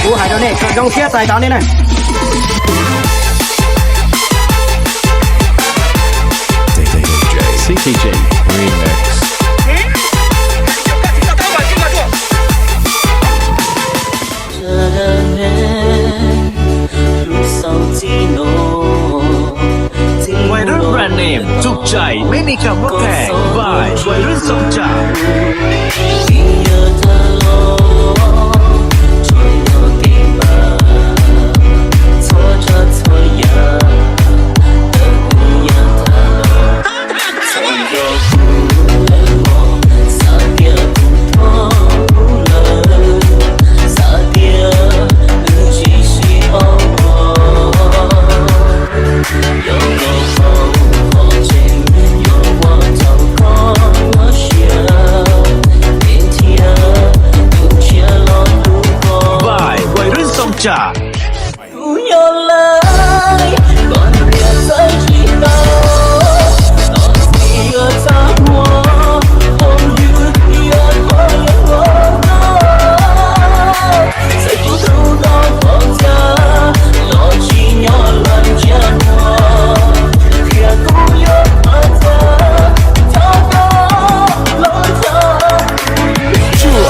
กูหายตัวนี้ต้องเทียบใส่ตอนนี้นะDJAY CTG Remixวัยรุ่นแบรนด์เนมจุกใจไม่มีคำว่าแพงบายวัยรุ่นทรงจ่ายจ่ากูยอมเลยก่อนเรียนใจที่โตตอนที่เธอทำหัวผมอยู่ที่ยอดคอยยังรอใส่กูรู้ตอนของเธอหลอกชี้ย้อนหลังยันหัวแค่กูยอมมาเธอเท่านั้นหลอกเธอชั่ว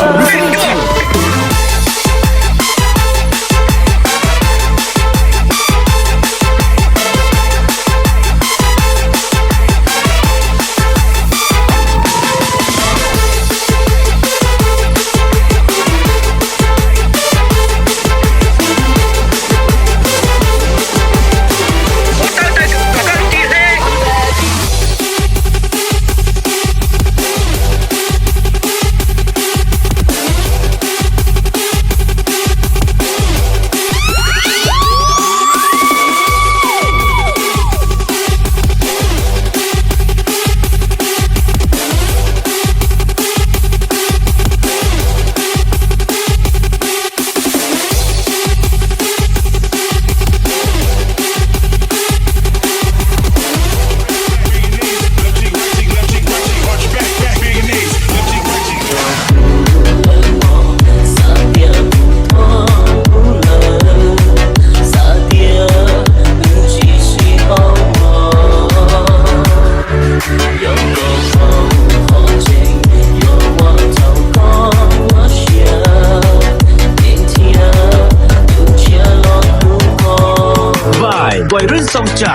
วัยรุ่นทรงจ่า